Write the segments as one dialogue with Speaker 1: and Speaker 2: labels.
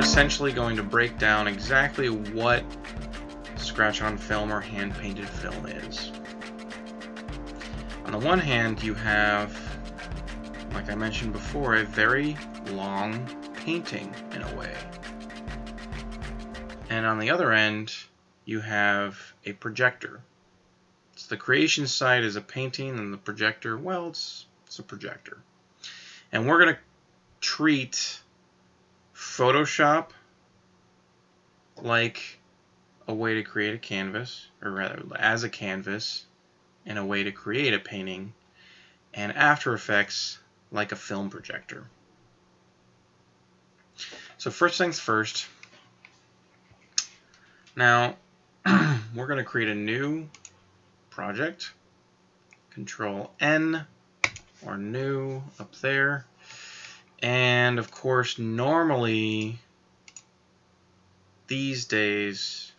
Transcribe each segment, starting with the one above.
Speaker 1: essentially going to break down exactly what scratch on film or hand painted film is. On the one hand, you have, like I mentioned before, a very long painting in a way. And on the other end, you have a projector. So the creation side is a painting, and the projector, well, it's a projector. And we're going to treat Photoshop like a way to create a canvas, or rather as a canvas, and a way to create a painting, and After Effects like a film projector. So first things first, now we're going to create a new project, Control N or new up there, and of course normally these days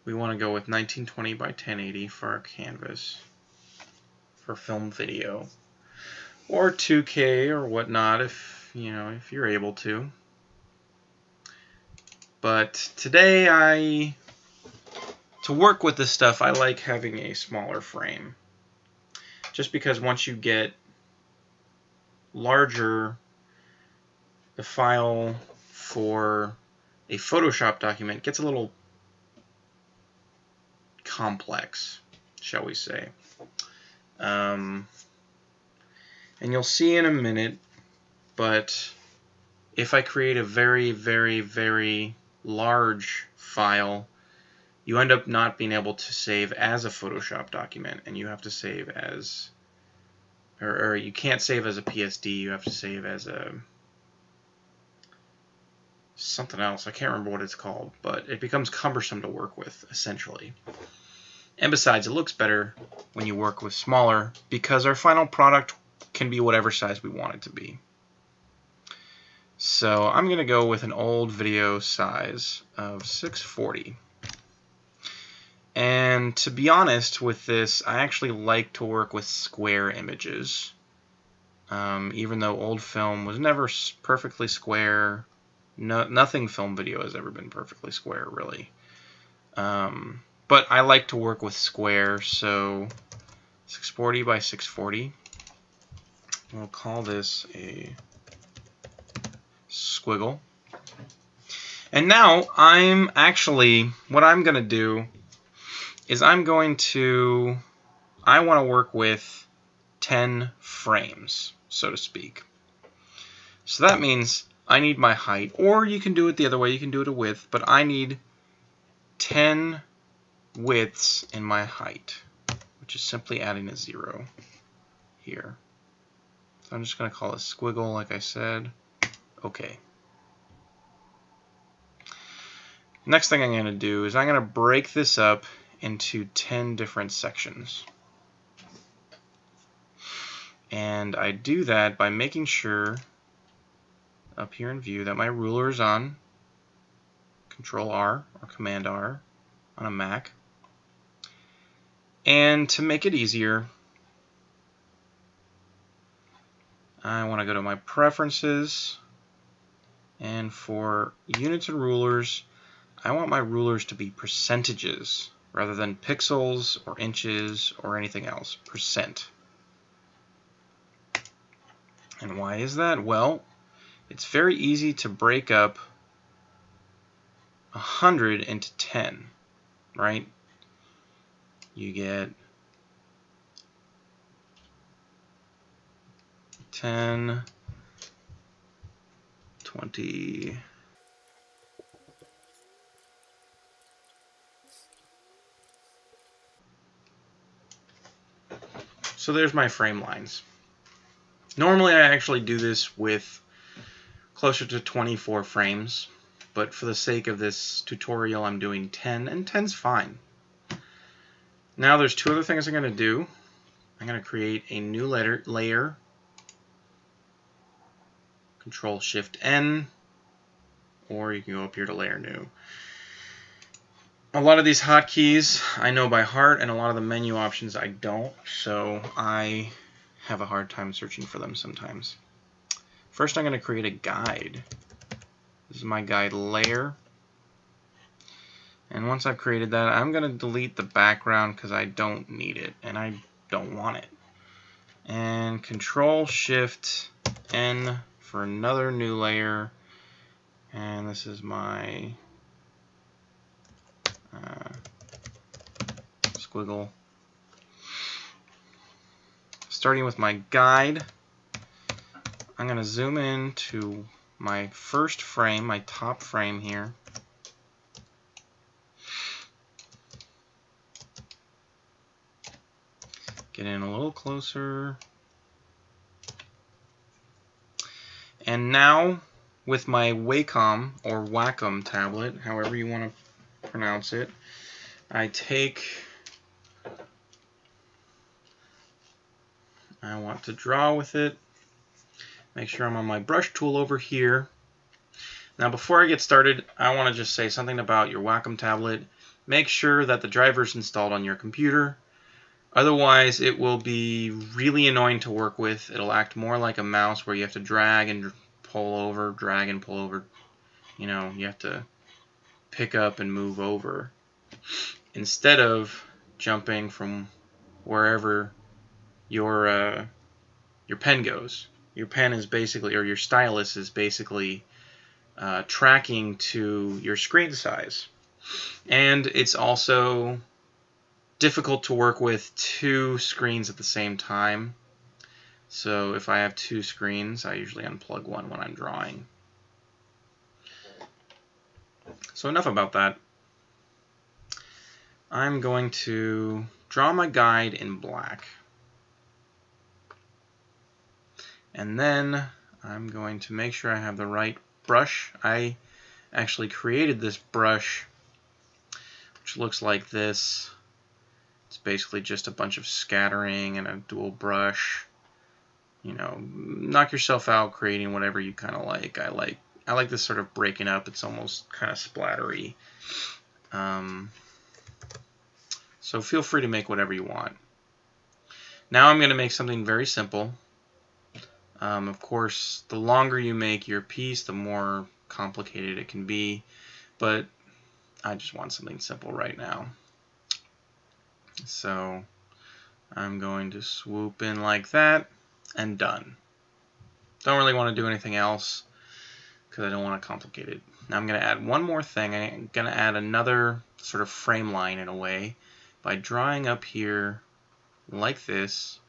Speaker 1: we want to go with 1920 by 1080 for our canvas for film video, or 2K or whatnot if you're able to. But today to work with this stuff, I like having a smaller frame, just because once you get larger, the file for a Photoshop document gets a little complex, shall we say. And you'll see in a minute, but if I create a very, very, very large file, you end up not being able to save as a Photoshop document, and you have to save as, or you can't save as a PSD, you have to save as a something else. I can't remember what it's called, but it becomes cumbersome to work with, essentially. And besides, it looks better when you work with smaller, because our final product can be whatever size we want it to be. So I'm going to go with an old video size of 640. And to be honest with this, I actually like to work with square images. Even though old film was never perfectly square, nothing film video has ever been perfectly square, really. But I like to work with square, so 640 by 640. We'll call this a squiggle. And now what I'm going to do is I want to work with 10 frames, so to speak. So that means I need my height, or you can do it the other way, you can do it a width, but I need 10 widths in my height, which is simply adding a 0 here. So I'm just going to call it squiggle, like I said. Okay. Next thing I'm going to do is I'm going to break this up into 10 different sections. And I do that by making sure up here in view that my ruler is on Control R or Command R on a Mac. And to make it easier, I want to go to my preferences, and for units and rulers, I want my rulers to be percentages rather than pixels or inches or anything else. Percent. And why is that? Well, it's very easy to break up 100 into 10, right? You get 10, 20, so there's my frame lines. Normally I actually do this with closer to 24 frames, but for the sake of this tutorial I'm doing 10, and 10's fine. Now there's two other things I'm going to do. I'm going to create a new layer, Control Shift N, or you can go up here to Layer New. A lot of these hotkeys I know by heart, and a lot of the menu options I don't, so I have a hard time searching for them sometimes. First I'm going to create a guide. This is my guide layer. And once I've created that, I'm going to delete the background because I don't need it and I don't want it. And Control-Shift-N for another new layer. And this is my squiggle. Starting with my guide, I'm going to zoom in to my first frame, my top frame here. Get in a little closer. And now, with my Wacom or Wacom tablet, however you want to pronounce it, I want to draw with it. Make sure I'm on my brush tool over here. Now before I get started, I want to just say something about your Wacom tablet. Make sure that the driver is installed on your computer. Otherwise, it will be really annoying to work with. It'll act more like a mouse where you have to drag and pull over, drag and pull over. You know, you have to pick up and move over instead of jumping from wherever your pen goes. Your pen is basically, or your stylus is basically tracking to your screen size. And it's also difficult to work with two screens at the same time. So if I have two screens, I usually unplug one when I'm drawing. So enough about that. I'm going to draw my guide in black. And then I'm going to make sure I have the right brush. I actually created this brush, which looks like this. It's basically just a bunch of scattering and a dual brush. You know, knock yourself out creating whatever you kind of like. I like this sort of breaking up. It's almost kind of splattery. So feel free to make whatever you want. Now I'm going to make something very simple. Of course, the longer you make your piece, the more complicated it can be. But I just want something simple right now. So I'm going to swoop in like that and done. Don't really want to do anything else because I don't want to complicate it. Now I'm going to add one more thing. I'm going to add another sort of frame line in a way by drawing up here like this.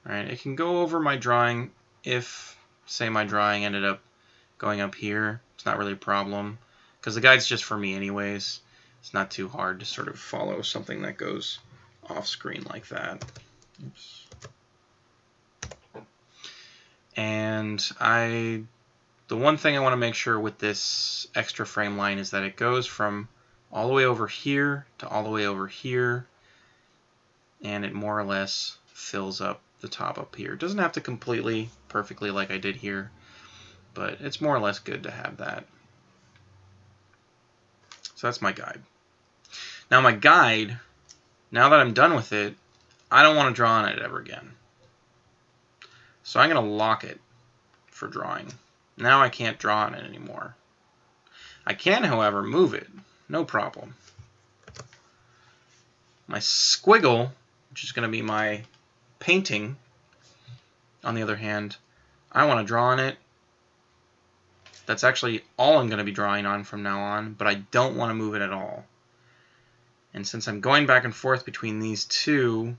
Speaker 1: Alright, it can go over my drawing if, say, my drawing ended up going up here. It's not really a problem because the guide's just for me anyways. It's not too hard to sort of follow something that goes off screen like that. Oops. And the one thing I want to make sure with this extra frame line is that it goes from all the way over here to all the way over here, and it more or less fills up the top up here. It doesn't have to completely perfectly like I did here, but it's more or less good to have that. So that's my guide. Now my guide, now that I'm done with it, I don't want to draw on it ever again. So I'm going to lock it for drawing. Now I can't draw on it anymore. I can, however, move it. No problem. My squiggle, which is going to be my painting, on the other hand, I want to draw on it. That's actually all I'm going to be drawing on from now on, but I don't want to move it at all. And since I'm going back and forth between these two,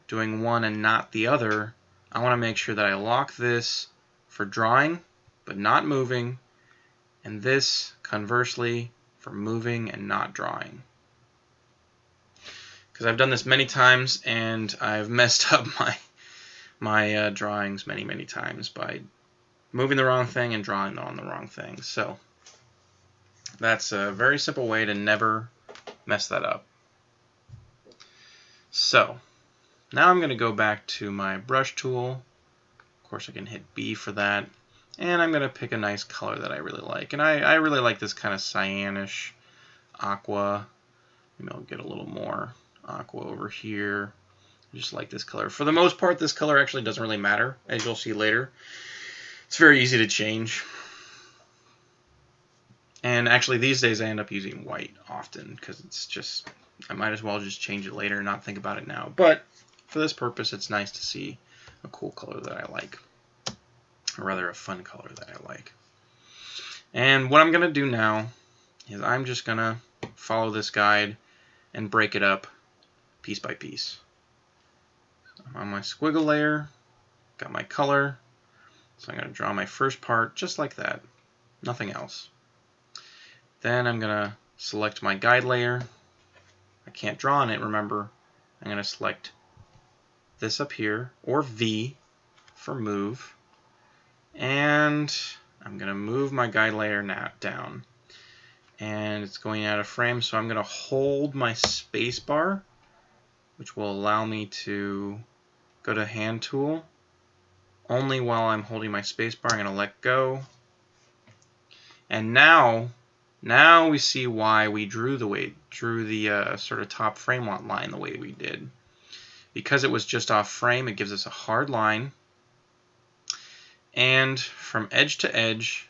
Speaker 1: doing one and not the other, I want to make sure that I lock this for drawing, but not moving, and this, conversely, for moving and not drawing. Because I've done this many times, and I've messed up my drawings many times by moving the wrong thing and drawing on the wrong thing. So that's a very simple way to never mess that up. So now I'm going to go back to my brush tool. Of course, I can hit B for that. And I'm going to pick a nice color that I really like. And I really like this kind of cyanish aqua. Maybe I'll get a little more aqua over here. I just like this color. For the most part, this color actually doesn't really matter, as you'll see later. It's very easy to change. And actually these days I end up using white often because it's just, I might as well just change it later and not think about it now. But for this purpose, it's nice to see a cool color that I like. Or rather a fun color that I like. And what I'm going to do now is I'm just going to follow this guide and break it up piece by piece. I'm on my squiggle layer, got my color, so I'm going to draw my first part just like that, nothing else. Then I'm going to select my guide layer. I can't draw on it, remember. I'm going to select this up here, or V for move, and I'm going to move my guide layer now down. And it's going out of frame, so I'm going to hold my space bar, which will allow me to go to hand tool. Only while I'm holding my space bar, I'm going to let go. And now we see why we drew the sort of top frame line the way we did. Because it was just off frame, it gives us a hard line. And from edge to edge,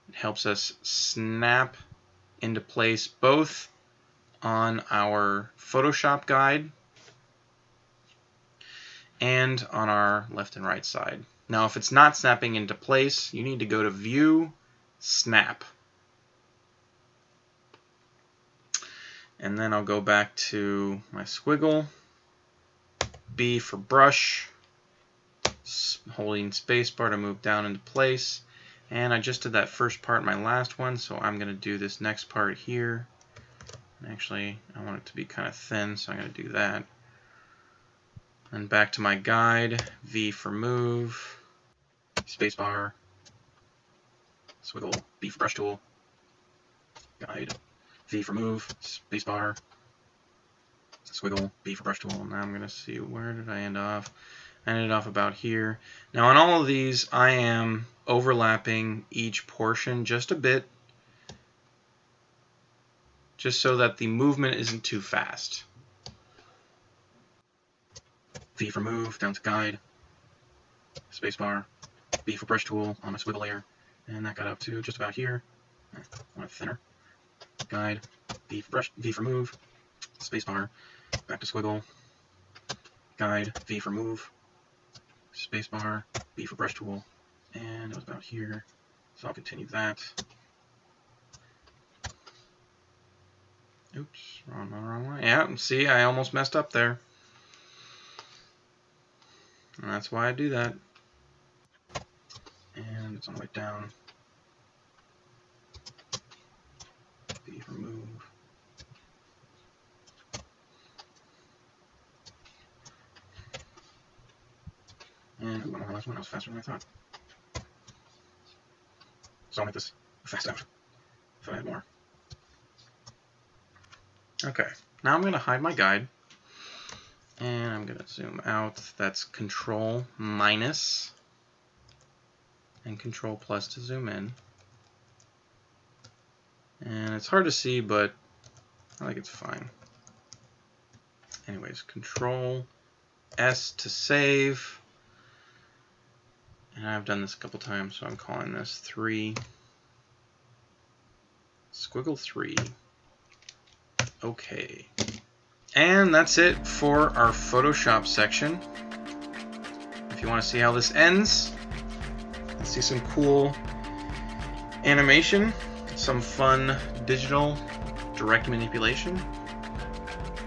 Speaker 1: it helps us snap into place both on our Photoshop guide and on our left and right side. Now if it's not snapping into place, you need to go to View, Snap. And then I'll go back to my squiggle, B for brush, holding spacebar to move down into place. And I just did that first part, my last one, so I'm going to do this next part here. And actually, I want it to be kind of thin, so I'm going to do that. And back to my guide, V for move, spacebar, squiggle, B for brush tool, guide, V for move, spacebar, squiggle, B for brush tool. Now I'm going to see, where did I end off? I ended off about here. Now on all of these, I am overlapping each portion just a bit, just so that the movement isn't too fast. V for move, down to guide, spacebar, B for brush tool on my squiggle layer, and that got up to just about here. I want it thinner. Guide, V for move, spacebar, back to squiggle, guide, V for move, spacebar, B for brush tool, and it was about here, so I'll continue that. Oops, wrong way. Yeah, see, I almost messed up there. And that's why I do that. And it's on the way down. B for move. And ooh, on the last one, that was faster than I thought. So I'll make this fast out if I had more. Okay, now I'm going to hide my guide. And I'm going to zoom out. That's Control minus and Control plus to zoom in. And it's hard to see, but I think it's fine. Anyways, Control S to save. And I've done this a couple times, so I'm calling this 3. Squiggle 3. Okay. And that's it for our Photoshop section. If you want to see how this ends, let's see some cool animation, some fun digital direct manipulation.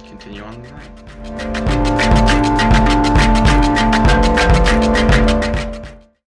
Speaker 1: Continue on the night.